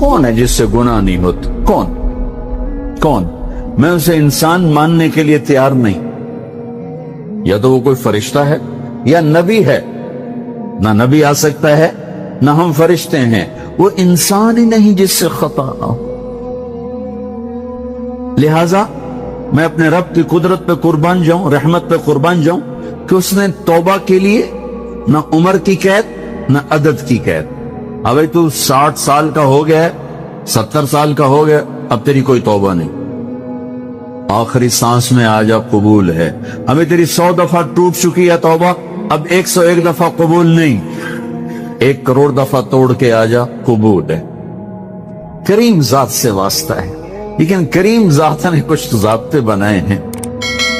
کون ہے جس سے گناہ نہیں ہوتا؟ کون؟ میں اسے انسان ماننے کے لیے تیار نہیں. یا تو وہ کوئی فرشتہ ہے یا نبی ہے. نہ نبی آ سکتا ہے نہ ہم فرشتے ہیں. وہ انسان ہی نہیں جس سے خطا نہ ہو. لہذا میں اپنے رب کی قدرت پہ قربان جاؤں، رحمت پہ قربان جاؤں کہ اس نے توبہ کے لیے نہ عمر کی قید نہ عدد کی قید. ابھی تو 60 سال کا ہو گیا ہے، 70 سال کا ہو گیا، اب تیری کوئی توبہ نہیں. آخری سانس میں آ جا، قبول ہے. ابھی تیری 100 دفعہ ٹوٹ چکی ہے توبہ، اب 101 دفعہ قبول نہیں، 1 کروڑ دفعہ توڑ کے آ جا، قبول ہے. کریم ذات سے واسطہ ہے. لیکن کریم ذات نے کچھ ضابطے بنائے ہیں،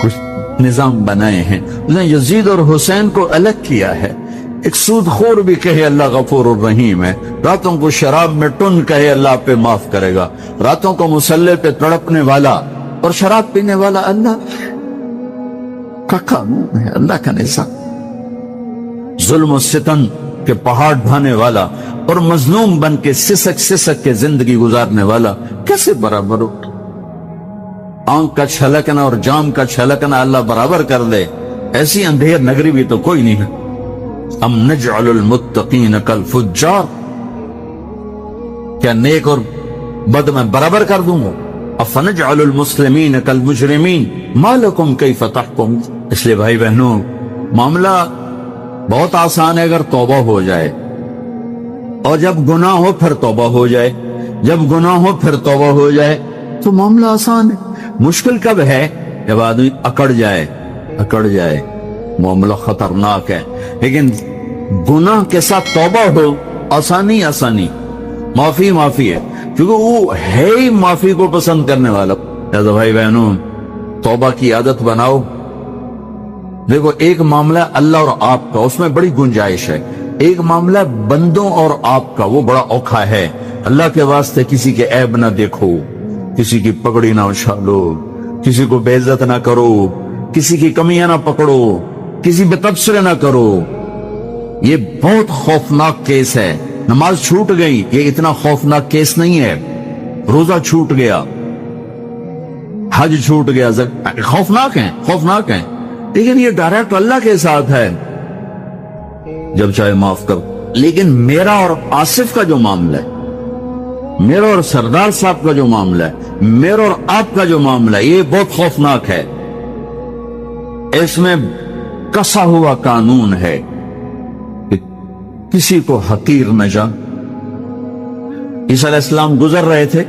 کچھ نظام بنائے ہیں. اس نے یزید اور حسین کو الگ کیا ہے. ایک سود خور بھی کہے اللہ غفور الرحیم ہے، راتوں کو شراب میں ٹن کہے اللہ پہ معاف کرے گا. راتوں کو مصلی پہ تڑپنے والا اور شراب پینے والا اللہ کا قانون ہے، اللہ کا نظام. ظلم و ستم کے پہاڑ ڈھانے والا اور مظلوم بن کے سسک کے زندگی گزارنے والا کیسے برابر ہو؟ آنکھ کا چھلکنا اور جام کا چھلکنا اللہ برابر کر دے، ایسی اندھیر نگری بھی تو کوئی نہیں ہے. ام نجعل المتقین کالفجار، کیا نیک اور بد میں برابر کر دوں گا؟ افنجعل المسلمین کالمجرمین ما لکم کیف تحکمون. اس لیے بھائی بہنوں، معاملہ بہت آسان ہے اگر توبہ ہو جائے، اور جب گناہ ہو پھر توبہ ہو جائے. جب گناہ ہو پھر توبہ ہو جائے تو معاملہ آسان ہے. مشکل کب ہے؟ جب آدمی اکڑ جائے، معاملہ خطرناک ہے. لیکن گناہ کے ساتھ توبہ ہو، آسانی، معافی ہے، کیونکہ وہ ہے ہی معافی کو پسند کرنے والا. لہذا بھائی بہنوں، توبہ کی عادت بناؤ. دیکھو، ایک معاملہ اللہ اور آپ کا، اس میں بڑی گنجائش ہے. ایک معاملہ بندوں اور آپ کا، وہ بڑا اوکھا ہے. اللہ کے واسطے کسی کے عیب نہ دیکھو، کسی کی پگڑی نہ اچھالو، کسی کو بے عزت نہ کرو، کسی کی کمیاں نہ پکڑو، کسی پہ تبصرے نہ کرو. یہ بہت خوفناک کیس ہے. نماز چھوٹ گئی، یہ اتنا خوفناک کیس نہیں ہے. روزہ چھوٹ گیا، حج چھوٹ گیا، خوفناک ہیں. لیکن یہ ڈائریکٹ اللہ کے ساتھ ہے، جب چاہے معاف کر. لیکن میرا اور آصف کا جو معاملہ ہے، میرا اور سردار صاحب کا جو معاملہ ہے، میرا اور آپ کا جو معاملہ ہے، یہ بہت خوفناک ہے. اس میں کسا ہوا قانون ہے کہ کسی کو حقیر نہ جان. عیسیٰ علیہ السلام گزر رہے تھے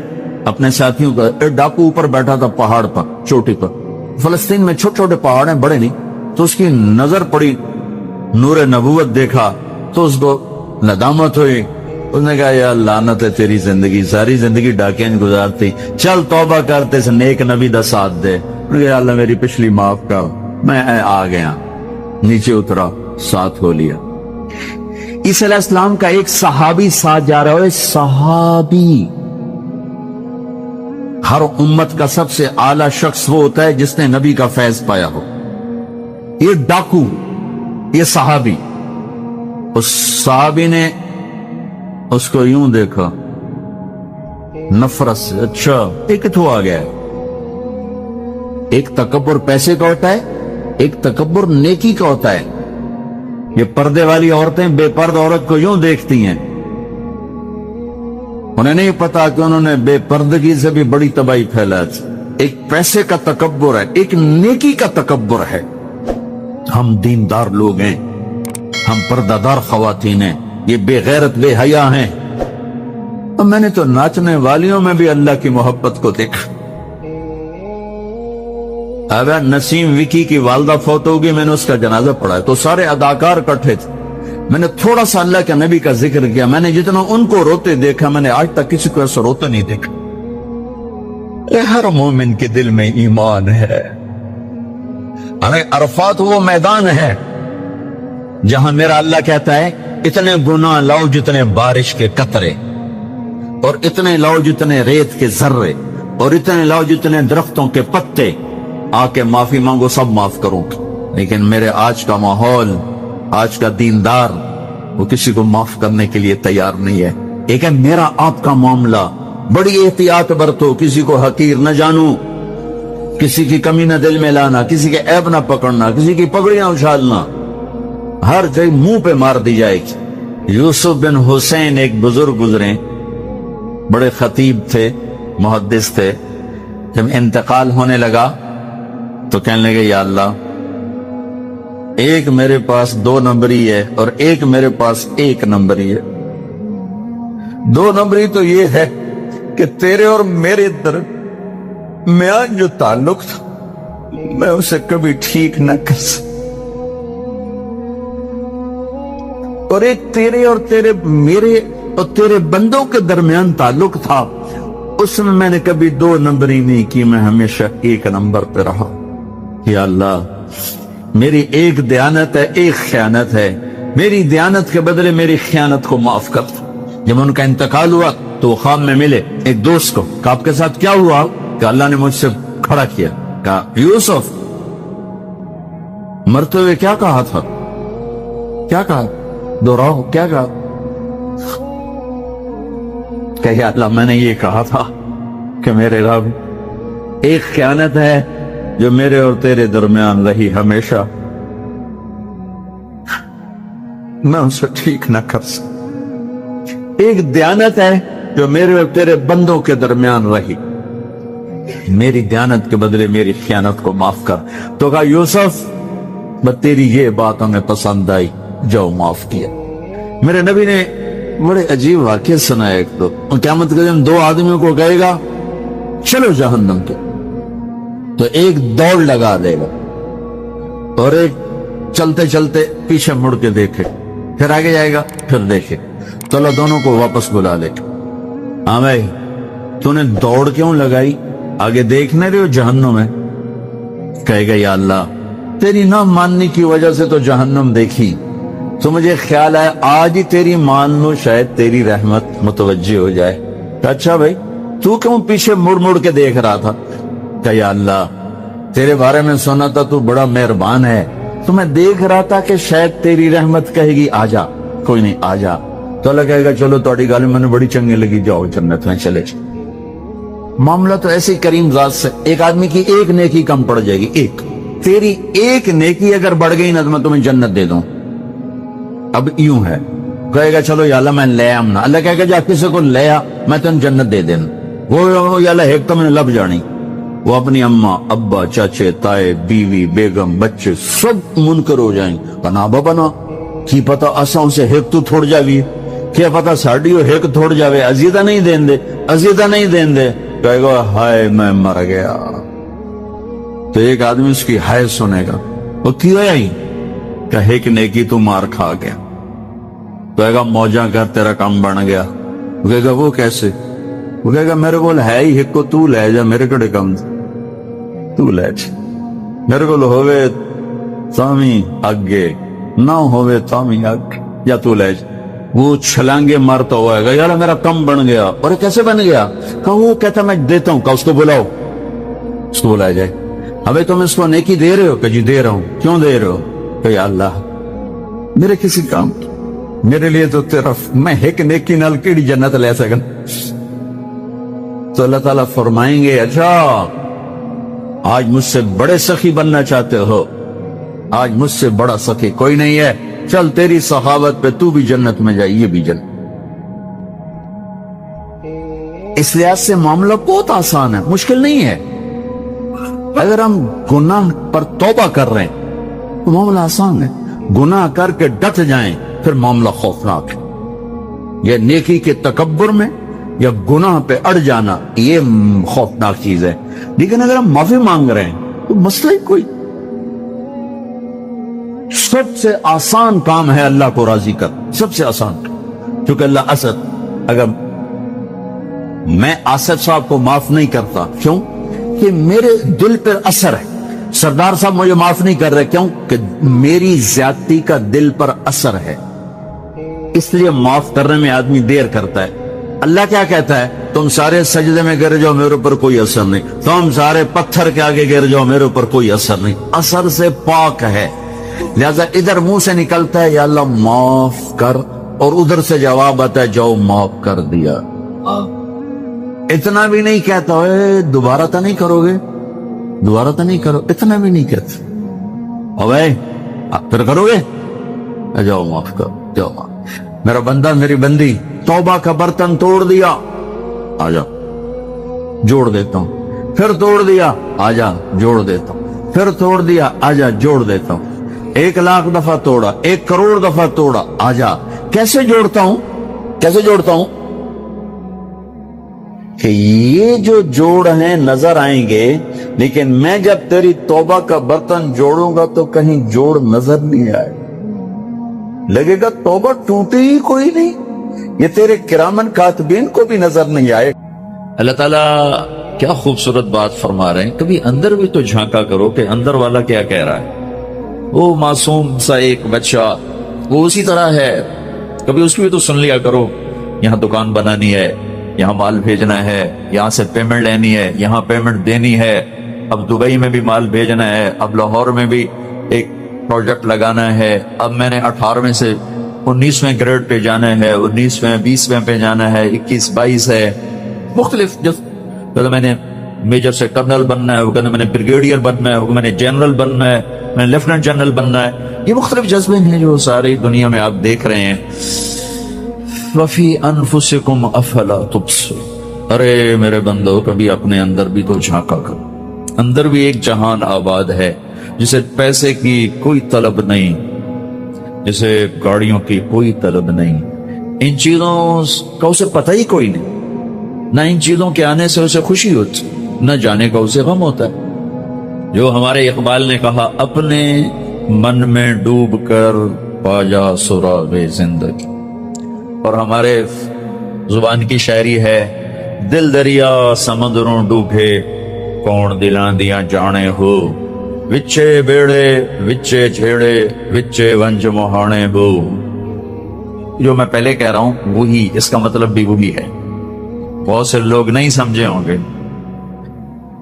اپنے ساتھیوں کا، ایک ڈاکو اوپر بیٹھا تھا پہاڑ پر، چوٹی پر. فلسطین میں چھوٹے چھوٹے پہاڑ ہیں، بڑے نہیں. تو اس کی نظر پڑی، نور نبوت دیکھا تو اس کو ندامت ہوئی. اس نے کہا یا لعنت ہے تیری زندگی، ساری زندگی ڈاکیاں گزارتی، چل توبہ کرتے سے نیک نبی دا ساتھ دے. انہوں نے کہا یا اللہ میری پچھلی معاف کر. میں آ گیا، نیچے اترا، ساتھ ہو لیا. عیسیٰ علیہ السلام کا ایک صحابی ساتھ جا رہا ہے. صحابی، ہر امت کا سب سے اعلیٰ شخص وہ ہوتا ہے جس نے نبی کا فیض پایا ہو. یہ ڈاکو، یہ صحابی. اس صحابی نے اس کو یوں دیکھا نفرت سے. اچھا یہ کتوں آ گیا ہے؟ ایک تکبر پیسے کا ہوتا ہے، ایک تکبر نیکی کا ہوتا ہے. یہ پردے والی عورتیں بے پرد عورت کو یوں دیکھتی ہیں، انہیں نہیں پتا کہ انہوں نے بے پردگی سے بھی بڑی تباہی پھیلا. ایک پیسے کا تکبر ہے، ایک نیکی کا تکبر ہے. ہم دیندار لوگ ہیں، ہم پردہ دار خواتین ہیں، یہ بے غیرت بے حیا ہیں. اور میں نے تو ناچنے والیوں میں بھی اللہ کی محبت کو دیکھا. اب نسیم وکی کی والدہ فوت ہوگی، میں نے اس کا جنازہ پڑھا تو سارے اداکار کٹھے تھے. میں نے تھوڑا سا اللہ کے نبی کا ذکر کیا. میں نے جتنا ان کو روتے دیکھا، میں نے آج تک کسی کو ایسا روتے نہیں دیکھا. ہر مومن کے دل میں ایمان ہے. عرفات وہ میدان ہے جہاں میرا اللہ کہتا ہے اتنے گناہ لاؤ جتنے بارش کے قطرے، اور اتنے لاؤ جتنے ریت کے ذرے، اور اتنے لاؤ جتنے درختوں کے پتے، آ کے معافی مانگو، سب معاف کروں. لیکن میرے آج کا ماحول، آج کا دیندار، وہ کسی کو معاف کرنے کے لیے تیار نہیں ہے. ایک ہے میرا آپ کا معاملہ، بڑی احتیاط برتو، کسی کو حقیر نہ جانو، کسی کی کمی نہ دل میں لانا، کسی کے عیب نہ پکڑنا، کسی کی پگڑیاں اچھالنا، ہر جگہ منہ پہ مار دی جائے گی۔ یوسف بن حسین ایک بزرگ گزرے، بڑے خطیب تھے، محدث تھے، جب انتقال ہونے لگا تو کہنے لگے یا اللہ، ایک میرے پاس 2 نمبری ہے اور ایک میرے پاس 1 نمبری ہے۔ 2 نمبری تو یہ ہے کہ تیرے اور میرے درمیان جو تعلق تھا میں اسے کبھی ٹھیک نہ کر سکتا، اور ایک تیرے اور میرے اور تیرے بندوں کے درمیان تعلق تھا، اس میں نے کبھی 2 نمبری نہیں کی، میں ہمیشہ 1 نمبر پہ رہا۔ یا اللہ، میری ایک دیانت ہے، ایک خیانت ہے، میری دیانت کے بدلے میری خیانت کو معاف کر۔ جب ان کا انتقال ہوا تو خواب میں ملے ایک دوست کو، کہ آپ کے ساتھ کیا ہوا؟ کہ اللہ نے مجھ سے کھڑا کیا، کہا یوسف مرتے ہوئے کیا کہا تھا؟ کیا کہا؟ دوہراؤ، کیا کہا؟ کہ یا اللہ، میں نے یہ کہا تھا کہ میرے رب، ایک خیانت ہے جو میرے اور تیرے درمیان رہی ہمیشہ، میں اسے ٹھیک نہ کر سکتا، ایک دیانت ہے جو میرے اور تیرے بندوں کے درمیان رہی، میری دیانت کے بدلے میری خیانت کو معاف کر۔ تو کہا یوسف، بس تیری یہ بات ہمیں پسند آئی، جو معاف کیا۔ میرے نبی نے بڑے عجیب واقعے سنا ایک دو، قیامت کے دن 2 آدمیوں کو کہے گا چلو جہنم کے، تو ایک دوڑ لگا دے گا اور ایک چلتے چلتے پیچھے مڑ کے دیکھے، پھر آگے جائے گا، پھر دیکھے، تو اللہ دونوں کو واپس بلا لے گا۔ ہاں بھائی، تو نے دوڑ کیوں لگائی؟ آگے دیکھنے رہے ہو جہنم ہے؟ کہے گا یا اللہ، تیری نہ ماننے کی وجہ سے تو جہنم دیکھی، تو مجھے خیال ہے آج ہی تیری مان لو، شاید تیری رحمت متوجہ ہو جائے۔ اچھا بھائی، تو کیوں پیچھے مڑ مڑ کے دیکھ رہا تھا؟ کہ یا اللہ، تیرے بارے میں سنا تھا تو بڑا مہربان ہے، تو میں دیکھ رہا تھا کہ شاید تیری رحمت کہے گی آ جا۔ کوئی نہیں، آ جا۔ تو اللہ کہے گا چلو تھوڑی گالی میں نے بڑی چنگی لگی، جاؤ جنت میں چلے جاؤ۔ معاملہ تو ایسے کریم ذات سے، ایک آدمی کی ایک نیکی کم پڑ جائے گی، ایک، تیری ایک نیکی اگر بڑھ گئی نا تو میں تمہیں جنت دے دوں۔ اب یوں ہے، کہے گا چلو یا اللہ میں لے آمنا، اللہ کہے گا جا کسی کو لے آ، میں تمہیں جنت دے دوں۔ وہ یا اللہ ایک تو میں نے لب جانی، وہ اپنی اماں، ابا، چاچے، تائے، بیوی، بیگم، بچے سب منکر ہو جائیں، بنا بنا کی پتا اساں سے ہیک تو تھوڑ جاوی، کیا پتا ساڑی ہو ہیک تھوڑ جاوے، عزیزہ نہیں دین دے، عزیزہ نہیں دین دے۔ کہے گا ہائے میں مر گیا۔ تو ایک آدمی اس کی ہائے سنے گا، وہ کیوں آئی؟ کہے کہ نیکی تو مار کھا گیا۔ کہے گا موجاں کر، تیرا کام بن گیا۔ وہ کہے گا وہ کیسے؟ وہ کہے گا میرے کو ہے ہی ہک کو، تو لے جا، میرے کڑے کم تو لے جا، میرے کو ہوئے تامی اگے، نہ ہوئے تامی اگ، یا تو لے جا۔ وہ چھلانگے مارتا ہوا ہے، یار میرا کم بن گیا۔ اور کیسے بن گیا؟ کہ وہ کہتا میں دیتا ہوں، کہ اس کو بلاؤ، اس کو بلایا جائے۔ ابھی تم اس کو نیکی دے رہے ہو؟ کہ جی دے رہا ہوں۔ کیوں دے رہے ہو؟ کہ یا اللہ میرے کسی کام، میرے لیے تو تیرا، میں ایک نیکی نال کیڑی جنت لے سکن۔ تو اللہ تعالیٰ فرمائیں گے اچھا آج مجھ سے بڑے سخی بننا چاہتے ہو؟ آج مجھ سے بڑا سخی کوئی نہیں ہے، چل تیری سخاوت پہ تو بھی جنت میں جائے، یہ بھی جنت۔ اس لحاظ سے معاملہ بہت آسان ہے، مشکل نہیں ہے۔ اگر ہم گناہ پر توبہ کر رہے ہیں تو معاملہ آسان ہے، گناہ کر کے ڈٹ جائیں پھر معاملہ خوفناک ہے۔ یہ نیکی کے تکبر میں یا گناہ پہ اڑ جانا یہ خوفناک چیز ہے۔ لیکن اگر ہم معافی مانگ رہے ہیں تو مسئلہ ہی کوئی، سب سے آسان کام ہے اللہ کو راضی کر، سب سے آسان، کیونکہ اللہ اسد، اگر میں آصف صاحب کو معاف نہیں کرتا، کیوں کہ میرے دل پر اثر ہے، سردار صاحب مجھے معاف نہیں کر رہے، کیوں کہ میری زیادتی کا دل پر اثر ہے، اس لیے معاف کرنے میں آدمی دیر کرتا ہے۔ اللہ کیا کہتا ہے؟ تم سارے سجدے میں گر جاؤ، میرے اوپر کوئی اثر نہیں، تم سارے پتھر کے آگے گر جاؤ، میرے اوپر کوئی اثر نہیں، اثر سے پاک ہے۔ لہذا ادھر منہ سے نکلتا ہے یا اللہ معاف کر، اور ادھر سے جواب آتا ہے جاؤ معاف کر دیا. اتنا بھی نہیں کہتا اے دوبارہ تو نہیں کرو گے, دوبارہ تو نہیں کرو, اتنا بھی نہیں کہتا. اوے پھر کرو گے, جاؤ معاف کرو, جاؤ معاف. میرا بندہ میری بندی توبہ کا برتن توڑ دیا, آ جا جوڑ دیتا ہوں. پھر توڑ دیا, آ جا جوڑ دیتا ہوں. پھر توڑ دیا, آ جا جوڑ دیتا ہوں. 1,00,000 دفعہ توڑا, 1 کروڑ دفعہ توڑا, آ جا. کیسے جوڑتا ہوں, کیسے جوڑتا ہوں کہ یہ جو جوڑ ہیں نظر آئیں گے, لیکن میں جب تیری توبہ کا برتن جوڑوں گا تو کہیں جوڑ نظر نہیں آئے, لگے گا توبہ ٹوٹی ہی کوئی نہیں, یہ تیرے کرامن کاتبین کو بھی نظر نہیں آئے. اللہ تعالیٰ کیا خوبصورت بات فرما رہے ہیں. کبھی اندر بھی تو جھانکا کرو کہ اندر والا کیا کہہ رہا ہے. وہ معصوم سا ایک بچہ وہ اسی طرح ہے, کبھی اس کی بھی تو سن لیا کرو. یہاں دکان بنانی ہے, یہاں مال بھیجنا ہے, یہاں سے پیمنٹ لینی ہے, یہاں پیمنٹ دینی ہے, اب دبئی میں بھی مال بھیجنا ہے, اب لاہور میں بھی ایک پروجیکٹ لگانا ہے, اب میں نے 18ویں سے 19ویں گریڈ پہ جانا ہے, 19ویں 20ویں پہ جانا ہے, 21 22 ہے, مختلف. جو میں نے میجر سے کرنل بننا ہے, وہ کہنا میں نے بریگیڈیئر بننا ہے, وہ میں نے جنرل بننا ہے, میں نے لیفٹیننٹ جنرل بننا ہے. یہ مختلف جذبے ہیں جو ساری دنیا میں آپ دیکھ رہے ہیں. وفی انفسکم افلا تبصرون. ارے میرے بندو کبھی اپنے اندر بھی تو جھانکا کرو. اندر بھی ایک جہان آباد ہے جسے پیسے کی کوئی طلب نہیں, جسے گاڑیوں کی کوئی طلب نہیں, ان چیزوں کا اسے پتہ ہی کوئی نہیں. نہ ان چیزوں کے آنے سے اسے خوشی ہوتی, نہ جانے کا اسے غم ہوتا ہے. جو ہمارے اقبال نے کہا, اپنے من میں ڈوب کر پا جا سراغ زندگی. اور ہمارے زبان کی شاعری ہے, دل دریا سمندروں ڈوبے کون دلاں دیاں جانے ہو, وچے بیڑے وچے جھیڑے وچے ونج مہانے ہو. جو میں پہلے کہہ رہا ہوں وہی, اس کا مطلب بھی وہی ہے, بہت سے لوگ نہیں سمجھے ہوں گے.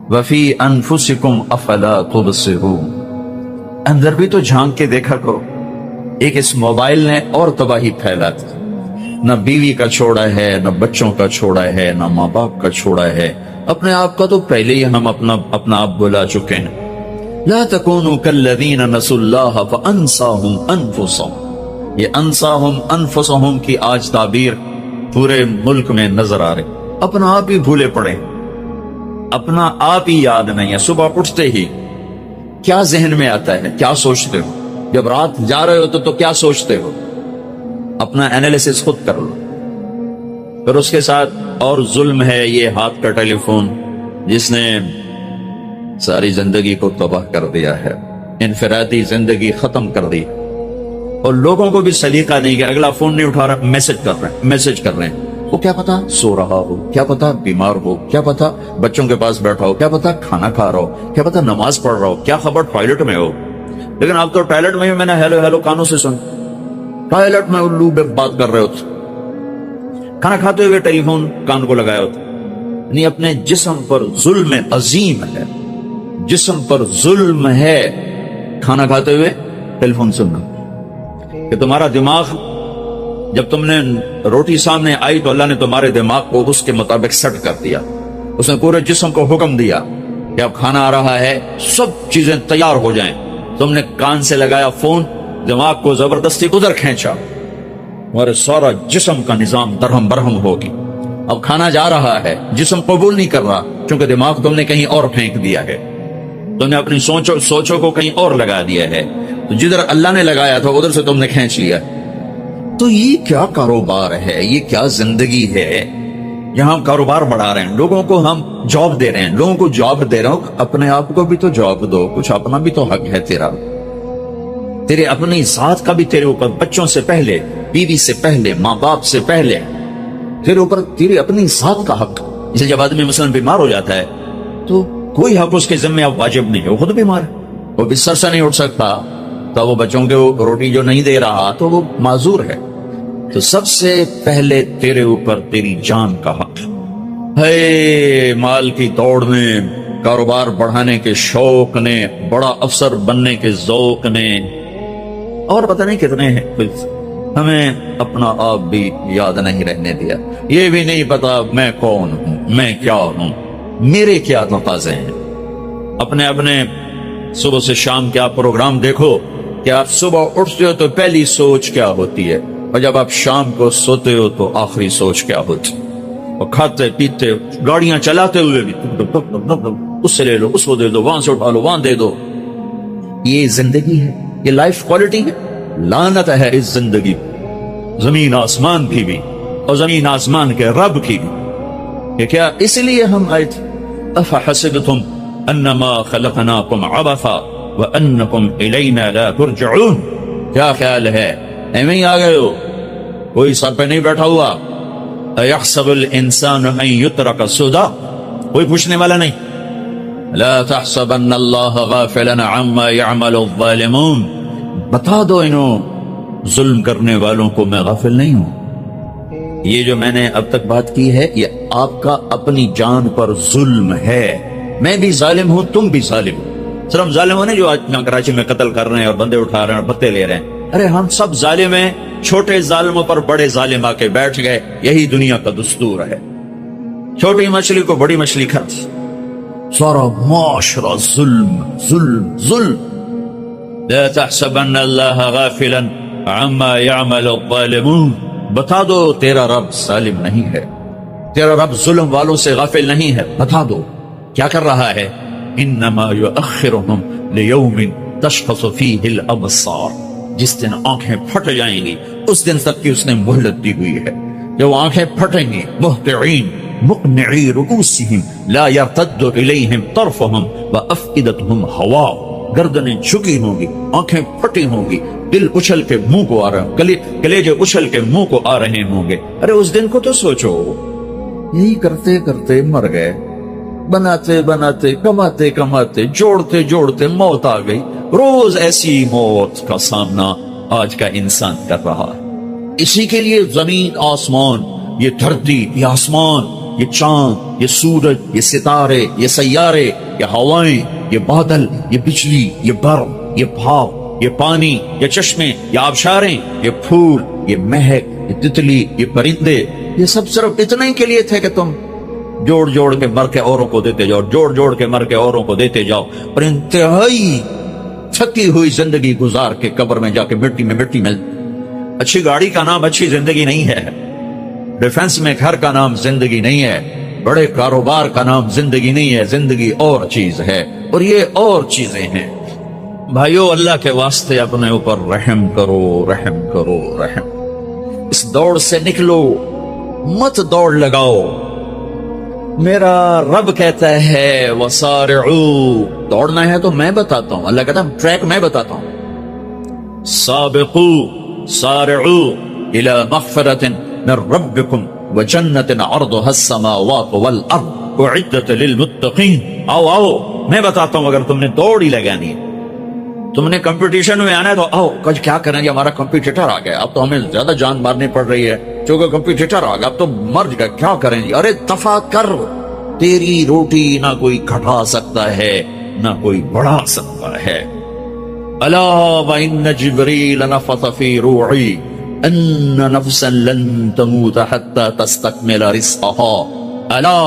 وفی انفسکم افلا تبصرون. اندر بھی تو جھانک کے دیکھا کرو. ایک اس موبائل نے اور تباہی پھیلا دی, نہ بیوی کا چھوڑا ہے, نہ بچوں کا چھوڑا ہے, نہ ماں باپ کا چھوڑا ہے. اپنے آپ کا تو پہلے ہی ہم اپنا آپ بلا چکے ہیں. لا تکونوا کالذین نسوا اللہ فانساہم انفسہم. یہ انساہم انفسہم کی آج تعبیر پورے ملک میں نظر آ رہی. اپنا آپ ہی بھولے پڑے, اپنا آپ ہی یاد نہیں ہے. صبح اٹھتے ہی کیا ذہن میں آتا ہے, کیا سوچتے ہو, جب رات جا رہے ہو تو کیا سوچتے ہو, اپنا انالیسس خود کر لو. پھر اس کے ساتھ اور ظلم ہے یہ ہاتھ کا ٹیلی فون, جس نے ساری زندگی کو تباہ کر دیا ہے, انفرادی زندگی ختم کر دی. اور لوگوں کو بھی سلیقہ نہیں کہ اگلا فون نہیں اٹھا رہا, میسج کر رہے ہیں. وہ کیا پتا سو رہا ہو, کیا پتا بیمار ہو, کیا پتا بچوں کے پاس بیٹھا ہو, کیا پتا کھانا کھا رہا ہو, کیا پتا نماز پڑھ رہا ہو, کیا خبر ٹوائلٹ میں ہو. لیکن آپ تو ٹوائلٹ میں ہی میں نے ہیلو ہیلو کانوں سے سن, ٹوائلٹ میں الو بے بات کر رہے ہوتے, کھانا کھاتے ہوئے ٹیلی فون کان کو لگایا ہوتا. نہیں, اپنے جسم پر ظلم عظیم ہے, جسم پر ظلم ہے کھانا کھاتے ہوئے ٹیلی فون سننا. کہ تمہارا دماغ جب تم نے روٹی سامنے آئی تو اللہ نے تمہارے دماغ کو اس کے مطابق سیٹ کر دیا. اس نے پورے جسم کو حکم دیا کہ اب کھانا آ رہا ہے, سب چیزیں تیار ہو جائیں. تم نے کان سے لگایا فون, دماغ کو زبردستی ادھر کھینچا, اور سارا جسم کا نظام درہم برہم ہوگی. اب کھانا جا رہا ہے, جسم قبول نہیں کر رہا کیونکہ دماغ تم نے کہیں اور پھینک دیا ہے, تم نے اپنی سوچوں کو کہیں اور لگا دیا ہے. تو جدھر اللہ نے لگایا تھا ادھر سے تم نے کھینچ لیا. تو یہ کیا کاروبار ہے, یہ کیا زندگی ہے. یہاں کاروبار بڑھا رہے ہیں, لوگوں کو ہم جاب دے رہے ہیں, لوگوں کو جاب دے رہا ہوں. اپنے آپ کو بھی تو جاب دو, کچھ اپنا بھی تو حق ہے تیرا. تیرے اپنی ذات کا بھی تیرے اوپر, بچوں سے پہلے, بیوی سے پہلے, ماں باپ سے پہلے تیرے اوپر تیری اپنی ذات کا حق. اسے جب آدمی مثلا بیمار ہو جاتا ہے تو کوئی حق اس کے ذمہ اب واجب نہیں ہے, وہ خود بیمار ہے, وہ بستر سے نہیں اٹھ سکتا, تو وہ بچوں کو روٹی جو نہیں دے رہا تو وہ معذور ہے. تو سب سے پہلے تیرے اوپر تیری جان کا حق ہے. مال کی دوڑ میں, کاروبار بڑھانے کے شوق نے, بڑا افسر بننے کے ذوق نے, اور پتہ نہیں کتنے ہیں ہمیں اپنا آپ بھی یاد نہیں رہنے دیا، یہ بھی نہیں پتا میں کون ہوں، میں کیا ہوں، میرے کیا تقاضے ہیں۔ اپنے اپنے صبح سے شام کے آپ پروگرام دیکھو کہ آپ صبح اٹھتے ہو تو پہلی سوچ کیا ہوتی ہے، اور جب آپ شام کو سوتے ہو تو آخری سوچ کیا ہوتی ہے۔ اور کھاتے پیتے گاڑیاں چلاتے ہوئے بھی اس سے لے لو، اس کو دے دو، وہاں سے اٹھا لو، وہاں دے دو۔ یہ زندگی ہے، یہ لائف کوالٹی ہے؟ لعنت ہے اس زندگی، زمین آسمان کی بھی اور زمین آسمان کے رب کی بھی۔ یہ کیا اس لیے ہم آئے تھے؟ افحسبتم انما خلقناکم عبثا وانکم الینا لا ترجعون۔ کیا خیال ہے ایویں ہی آ گئے ہو؟ کوئی سر پہ نہیں بیٹھا ہوا۔ ایحسب الانسان ان یترک سدی، کوئی پوچھنے والا نہیں۔ لا تحسبن اللہ غافلا عما يعمل الظالمون، بتا دو انہوں ظلم کرنے والوں کو میں غافل نہیں ہوں۔ یہ جو میں نے اب تک بات کی ہے یہ آپ کا اپنی جان پر ظلم ہے۔ میں بھی ظالم ہوں، تم بھی ظالم ہو۔ صرف ظالم ہونے جو آج کراچی میں قتل کر رہے ہیں اور بندے اٹھا رہے ہیں اور بتے لے رہے ہیں، ارے ہم سب ظالم ہیں۔ چھوٹے ظالموں پر بڑے ظالم آ کے بیٹھ گئے، یہی دنیا کا دستور ہے۔ چھوٹی مچھلی کو بڑی مچھلی کھاتی، سارا معاشرہ ظلم ظلم ظلم۔ لا تحسبن اللہ غافلا عما يعمل الظالمون، بتا دو تیرا رب ظالم نہیں ہے، تیرا رب ظلم والوں سے غافل نہیں ہے۔ بتا دو کیا کر رہا ہے؟ انما یؤخرهم لیوم تشخص فیہ الابصار، جس دن آنکھیں پھٹ جائیں گی اس دن تک کی اس نے مہلت دی ہوئی ہے۔ جب آنکھیں پھٹیں گی، مہطعین مقنعی رؤوسہم لا یرتد الیہم طرفہم وافئدتہم ہوا، گردنیں جھکی ہوں گی، آنکھیں پھٹی ہوں گی، دل اچھل کے منہ کو آ رہے ہیں، کلیجے اچھل کے منہ کو آ رہے ہوں گے۔ ارے اس دن کو تو سوچو۔ یہی کرتے کرتے مر گئے، بناتے بناتے کماتے کماتے جوڑتے جوڑتے موت آ گئی۔ روز ایسی موت کا سامنا آج کا انسان کر رہا ہے۔ اسی کے لیے زمین آسمان، یہ دھرتی، یہ آسمان، یہ چاند، یہ سورج، یہ ستارے، یہ سیارے، یہ ہوائیں، یہ بادل، یہ بجلی، یہ برف، یہ بھاپ، یہ پانی، یہ چشمے، یہ آبشاریں، یہ پھول، یہ مہک، یہ تتلی، یہ پرندے، یہ سب صرف اتنے ہی کے لیے تھے کہ تم جوڑ جوڑ کے مر کے اوروں کو دیتے جاؤ، جوڑ جوڑ کے مر کے اوروں کو دیتے جاؤ، اور انتہائی تھکی ہوئی زندگی گزار کے قبر میں جا کے مٹی میں۔ اچھی گاڑی کا نام اچھی زندگی نہیں ہے، ڈیفنس میں گھر کا نام زندگی نہیں ہے، بڑے کاروبار کا نام زندگی نہیں ہے، زندگی اور چیز ہے، اور یہ اور چیزیں ہیں۔ بھائیو اللہ کے واسطے اپنے اوپر رحم کرو، رحم کرو، رحم۔ اس دوڑ سے نکلو، مت دوڑ لگاؤ۔ میرا رب کہتا ہے وَسَارِعُوا، دوڑنا ہے تو میں بتاتا ہوں، اللہ کہتا ہے ٹریک میں بتاتا ہوں۔ سابقوا سارعوا الى مغفرة من ربكم وجنة عرضها السماوات والارض اعدت للمتقین۔ آؤ آؤ میں بتاتا ہوں، اگر تم نے دوڑ ہی لگانی ہے، تم نے کمپٹیشن میں آنا ہے تو آؤ، کچھ کیا کریں گے، ہمارا کمپیٹیٹر آ گیا، اب تو ہمیں زیادہ جان مارنی پڑ رہی ہے چونکہ کمپیٹیٹر آ گیا، اب تو مر گئے، کیا کریں گے؟ ارے دفع کر، تیری روٹی نہ کوئی گھٹا سکتا ہے نہ کوئی بڑھا سکتا ہے۔ الا وان جبریل نفث فی روعی ان نفسا لن تموت حتى تستكمل رزقها الا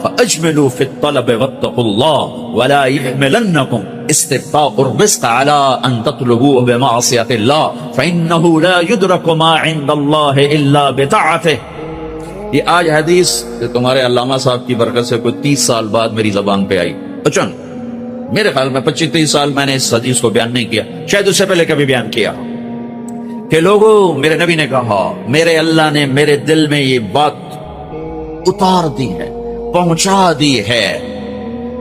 فاجملوا في الطلب واتقوا الله ولا يحملنكم استبطاء الرزق على ان تطلبوه بمعصية الله فانه لا يدرك ما عند الله الا بطاعته۔ یہ آج حدیث تمہارے علامہ صاحب کی برکت سے کوئی 30 سال بعد میری زبان پہ آئی، اچانک میرے خیال میں 25-30 سال میں نے اس حدیث کو بیان نہیں کیا، شاید اس سے پہلے کبھی بیان کیا کہ لوگوں، میرے نبی نے کہا، میرے اللہ نے میرے دل میں یہ بات اتار دی ہے، پہنچا دی ہے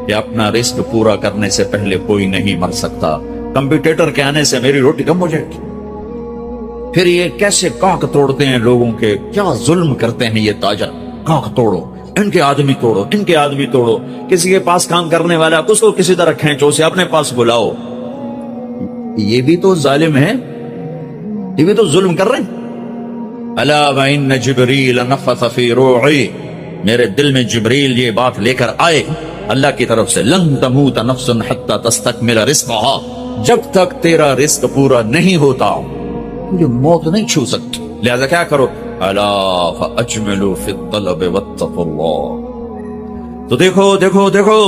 کہ اپنا رزق پورا کرنے سے پہلے کوئی نہیں مر سکتا۔ کمپیٹیٹر کے آنے سے میری روٹی کم ہو جائے گی۔ پھر یہ کیسے کاک توڑتے ہیں لوگوں کے، کیا ظلم کرتے ہیں یہ تاجر، کاک توڑو، ان کے آدمی توڑو، ان کے آدمی توڑو، کسی کے پاس کام کرنے والا اس کو کسی طرح کھینچو، اسے اپنے پاس بلاؤ۔ یہ بھی تو ظالم ہے، یہ بھی تو ظلم کر رہے ہیں۔ الا وان جبریل نفث فی روعی، میرے دل میں جبریل یہ بات لے کر آئے اللہ کی طرف سے، لن تموت نفس حتی تستکمل رزقها، جب تک تیرا رزق پورا نہیں ہوتا مجھے موت نہیں چھو سکتی، لہذا کیا کرو، الا فاجملوا فی الطلب واتقوا اللہ۔ تو دیکھو دیکھو دیکھو،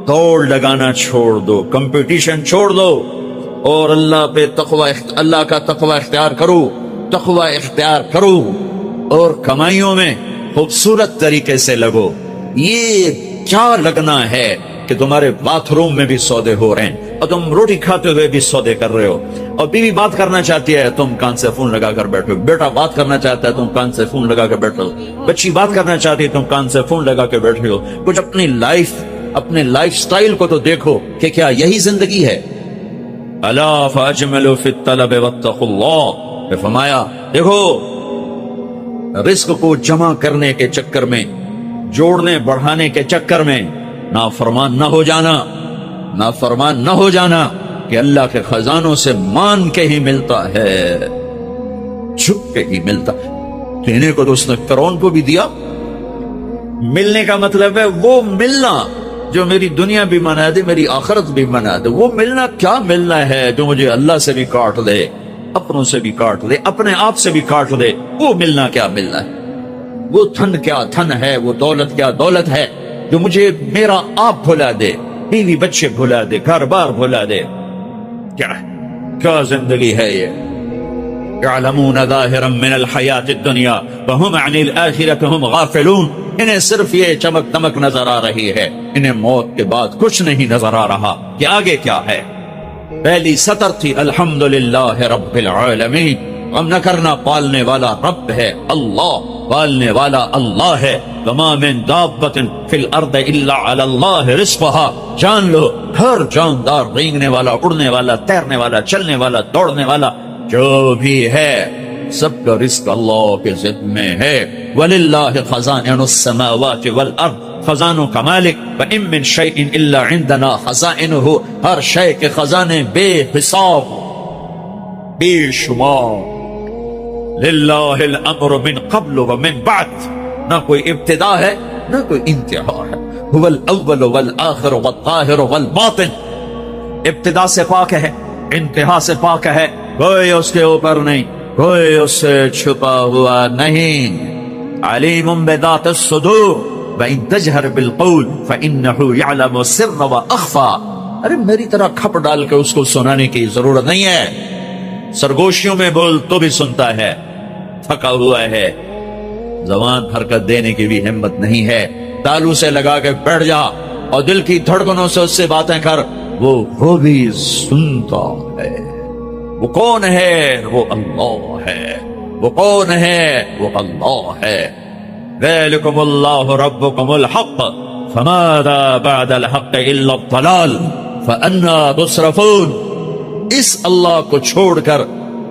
دوڑ لگانا چھوڑ دو، کمپٹیشن چھوڑ دو، اور اللہ پہ تقوی، اللہ کا تقوی اختیار کرو، تقوی اختیار کرو، اور کمائیوں میں خوبصورت طریقے سے لگو۔ یہ کیا لگنا ہے کہ تمہارے باتھ روم میں بھی سودے ہو رہے ہیں، اور تم روٹی کھاتے ہوئے بھی سودے کر رہے ہو، اور بیوی بات کرنا چاہتی ہے تم کان سے فون لگا کر بیٹھو، بیٹا بات کرنا چاہتا ہے تم کان سے فون لگا کر بیٹھو، بچی بات کرنا چاہتی ہے تم کان سے فون لگا کے بیٹھے ہو۔ کچھ اپنے لائف سٹائل کو تو دیکھو کہ کیا یہی زندگی ہے؟ الا فاجملوا فی الطلب واتقوا اللہ، نے فرمایا دیکھو، رزق کو جمع کرنے کے چکر میں، جوڑنے بڑھانے کے چکر میں نافرمان نہ ہو جانا، نافرمان نہ ہو جانا کہ اللہ کے خزانوں سے مان کے ہی ملتا ہے، چھپ کے ہی ملتا۔ دینے کو تو اس نے فرعون کو بھی دیا، ملنے کا مطلب ہے وہ ملنا جو میری دنیا بھی منا دے، میری آخرت بھی منا دے۔ وہ ملنا کیا ملنا ہے جو مجھے اللہ سے بھی کاٹ دے، اپنوں سے بھی کاٹ دے، اپنے آپ سے بھی کاٹ دے، وہ ملنا کیا ملنا ہے؟ وہ دھن کیا دھن ہے، وہ دولت کیا دولت ہے جو مجھے میرا آپ بھلا دے، بیوی بچے بھلا دے، گھر بار بھلا دے؟ کیا زندگی ہے یہ؟ يعلمون ظاہرا من الحیات الدنیا وهم عن الآخرة هم غافلون۔ انہیں صرف یہ چمک دمک نظر آ رہی ہے، انہیں موت کے بعد کچھ نہیں نظر آ رہا کہ آگے کیا ہے۔ پہلی سطر تھی الحمدللہ رب العالمین، غم نہ کرنا، پالنے والا رب ہے اللہ، پالنے والا اللہ ہے۔ وما من دابۃ فی الارض الا علی اللہ رزقها، جان لو ہر جاندار، رینگنے والا، اڑنے والا، تیرنے والا، چلنے والا، دوڑنے والا جو بھی ہے، سب کا رزق اللہ کے ذمے ہے۔ وَلِلَّهِ خَزَائِنُ السَّمَاوَاتِ وَالْأَرْضِ، خزانوں کا مالک۔ وَإِن مِّن شَيْءٍ إِلَّا عِندَنَا خَزَائِنُهُ، ہر شے کے خزانے بے حساب، بے شمار۔ لِلَّهِ الْأَمْرُ مِن قَبْلُ وَمِن بَعْدُ، نہ کوئی ابتدا ہے نہ کوئی انتہا ہے۔ هُوَ الْأَوَّلُ وَالْآخِرُ وَالظَّاهِرُ وَالْبَاطِنُ، ابتدا سے پاک ہے، انتہا سے پاک ہے، کوئی اس کے اوپر نہیں، کوئی اس سے چھپا ہوا نہیں۔ علیم بذات الصدور وإن تجہر بالقول فإنه يعلم السر وأخفى، ارے میری طرح کھپ ڈال کے اس کو سنانے کی ضرورت نہیں ہے، سرگوشیوں میں بول تو بھی سنتا ہے، تھکا ہوا ہے، زبان حرکت دینے کی بھی ہمت نہیں ہے، تالو سے لگا کے بیٹھ جا اور دل کی دھڑکنوں سے اس سے باتیں کر، وہ بھی سنتا ہے۔ وہ کون ہے؟ وہ اللہ ہے۔ وہ کون ہے؟ وہ اللہ ہے۔ ذالکم اللہ ربکم الحق فماذا بعد الحق الا الضلال فانا تصرفون، اس اللہ کو چھوڑ کر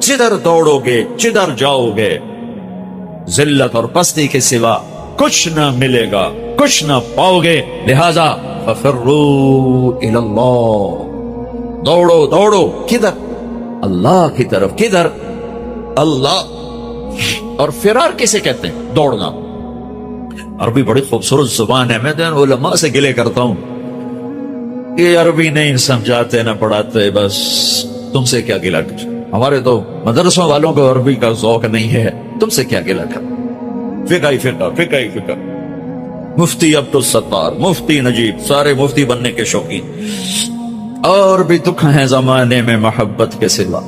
جدھر دوڑو گے، جدھر جاؤ گے، ذلت اور پستی کے سوا کچھ نہ ملے گا، کچھ نہ پاؤ گے، لہذا ففروا الی اللہ، دوڑو دوڑو، کدھر؟ اللہ کی طرف۔ کدھر؟ اللہ۔ اور فرار کسے کہتے ہیں؟ دوڑنا۔ عربی بڑی خوبصورت زبان ہے، میں تو علماء سے گلے کرتا ہوں، یہ عربی نہیں سمجھاتے نہ پڑھاتے، بس تم سے کیا گلہ کر، ہمارے تو مدرسوں والوں کو عربی کا ذوق نہیں ہے، تم سے کیا گلہ کر۔ فقہ ہی فقہ، فقہ ہی فقہ، مفتی عبدالستار، مفتی نجیب، سارے مفتی بننے کے شوقین۔ اور بھی دکھ ہیں زمانے میں محبت کے سوا،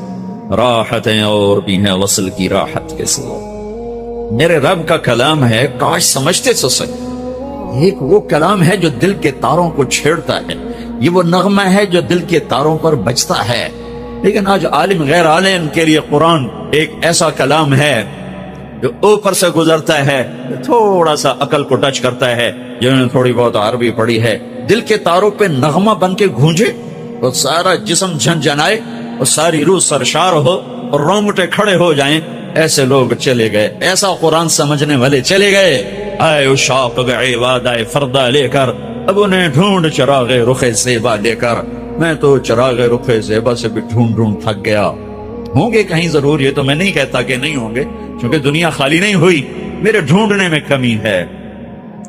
راحتیں اور بھی ہیں وصل کی راحت کے سوا۔ میرے رب کا کلام ہے، کاش سمجھتے تو صحیح، ایک وہ کلام ہے جو دل کے تاروں کو چھیڑتا ہے، یہ وہ نغمہ ہے جو دل کے تاروں پر بجتا ہے۔ لیکن آج عالم غیر عالم کے لیے قرآن ایک ایسا کلام ہے جو اوپر سے گزرتا ہے، تھوڑا سا عقل کو ٹچ کرتا ہے، جنہوں نے تھوڑی بہت عربی پڑھی ہے، دل کے تاروں پہ نغمہ بن کے گونجے اور سارا جسم جھنجھنائے اور ساری روح سرشار ہو اور رونگٹے کھڑے ہو جائیں، ایسے لوگ چلے گئے، ایسا قرآن سمجھنے والے چلے گئے۔ آئے اشاق عبادہ فردہ لے کر، اب انہیں ڈھونڈ چراغ رخ زیبا لے کر، میں تو چراغ رخ زیبا سے بھی ڈھونڈ تھک گیا۔ ہوں گے کہیں ضرور، یہ تو میں نہیں کہتا کہ نہیں ہوں گے، کیونکہ دنیا خالی نہیں ہوئی، میرے ڈھونڈنے میں کمی ہے،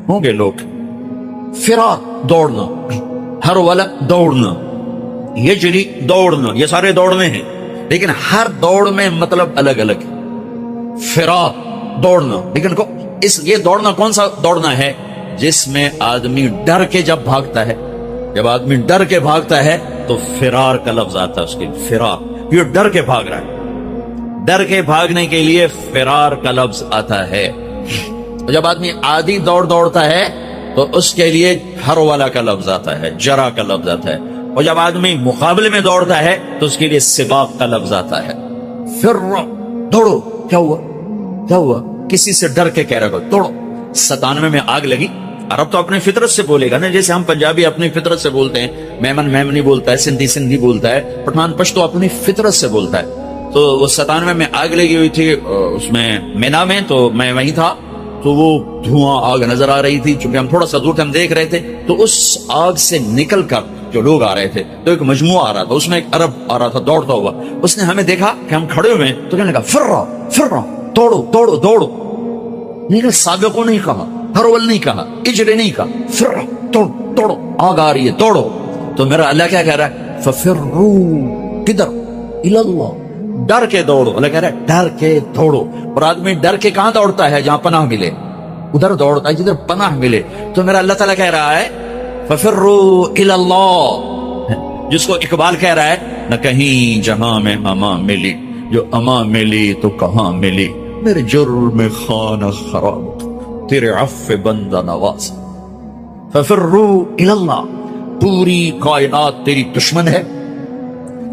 ہوں گے لوگ۔ فرار، دوڑنا، ہر والا دوڑنا، یجری دوڑنا، یہ سارے دوڑنے ہیں۔ لیکن ہر دوڑ میں مطلب الگ الگ ہے. فرار دوڑنا، لیکن یہ دوڑنا کون سا دوڑنا ہے؟ جس میں آدمی ڈر کے جب بھاگتا ہے، جب آدمی ڈر کے بھاگتا ہے تو فرار کا لفظ آتا ہے اس کے لیے. فرار، یہ ڈر کے بھاگ رہا ہے، ڈر کے بھاگنے کے لیے فرار کا لفظ آتا ہے. جب آدمی عادی دوڑتا ہے تو اس کے لیے ہرولہ کا لفظ آتا ہے، جرا کا لفظ آتا ہے. اور جب آدمی مقابلے میں دوڑتا ہے تو اس کے لیے سباق کا لفظ آتا ہے. فرو، دوڑو. کیا ہوا؟ کیا ہوا؟ کسی سے ڈر کے کہہ رہا ہو دوڑو. 97 میں آگ لگی. عرب تو اپنی فطرت سے بولے گا نا، جیسے ہم پنجابی اپنی فطرت سے بولتے ہیں، میمن میمنی بولتا ہے، سندھی سندھی بولتا ہے، پٹھان پشتو اپنی فطرت سے بولتا ہے. تو وہ 97 میں آگ لگی ہوئی تھی اس میں مینا میں، تو میں وہیں تھا. تو وہ دھواں آگ نظر آ رہی تھی، چونکہ ہم تھوڑا سا دور تھے، ہم دیکھ رہے تھے. تو اس آگ سے نکل کر جو لوگ آ رہے تھے تو ایک مجموعہ آ رہا تھا، اس میں ایک عرب آ رہا تھا دوڑتا ہوا. اس نے ہمیں دیکھا کہ ہم کھڑے ہوئے ہیں تو کہنے لگا فرا فرا، دوڑو دوڑو دوڑو. نہیں کہا سابقو، نہیں کہا ہرول، نہیں کہا اجرے، نہیں کہا فرا، دوڑو دوڑو، آگ آ رہی ہے دوڑو. تو میرا اللہ کیا کہہ رہا ہے؟ ففرو، کدھر؟ اللہ، ڈر کے دوڑو. اللہ کہہ رہا ہے ڈر کے دوڑو. اور آدمی ڈر کے کہاں دوڑتا ہے؟ جہاں پناہ ملے، ادھر دوڑتا ہے جدھر پناہ ملے. تو میرا اللہ تعالیٰ کہہ رہا ہے ففروا الی اللہ، جس کو اقبال کہہ رہا ہے نہ کہیں جہاں میں امان ملی، جو امان ملی تو کہاں ملی، میرے جرم خانہ خراب تیرے عفو بندہ نواز. ففروا الی اللہ. پوری کائنات تیری دشمن ہے،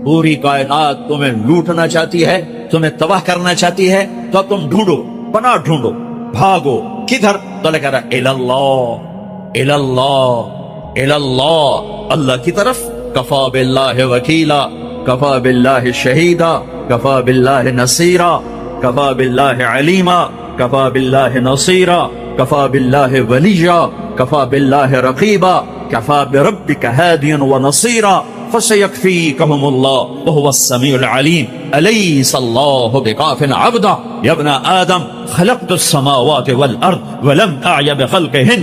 پوری کائنات تمہیں لوٹنا چاہتی ہے، تمہیں تباہ کرنا چاہتی ہے. تو اب تم ڈھونڈو، پناہ ڈھونڈو، بھاگو. کدھر؟ تو اللہ کہہ رہا ہے الی اللہ، الی اللہ، الی اللہ، اللہ کی طرف. کفا باللہ وکیلا، کفا باللہ شہیدا، کفا باللہ نصیرا، کفا باللہ علیما، کفا باللہ نصیرا، کفا باللہ ولیا، کفا باللہ رقیبا، کفا بربک ہادیا ونصیرا، فسیکفیکہم اللہ وہو السمیع العلیم. الیس اللہ بکاف عبدا یا ابن آدم خلقت السماوات والارض ولم اعی بخلقہن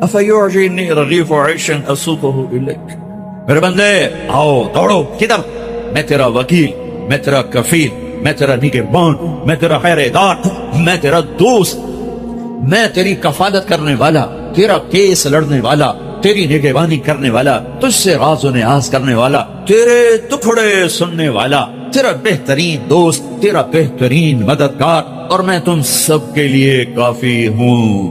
افیعجینی رغیف عیش اسوقہ الیک. میرے بندے آؤ دوڑو. کدھر؟ میں تیرا وکیل، میں تیرا کفیل، میں تیرا نگہبان، میں تیرا خیردار، میں تیرا دوست، میں تیری کفالت کرنے والا، تیرا کیس لڑنے والا، تیری نگہبانی کرنے والا، تجھ سے راز و نیاز کرنے والا، تیرے ٹکڑے سننے والا، تیرا بہترین دوست، تیرا بہترین مددگار، اور میں تم سب کے لیے کافی ہوں.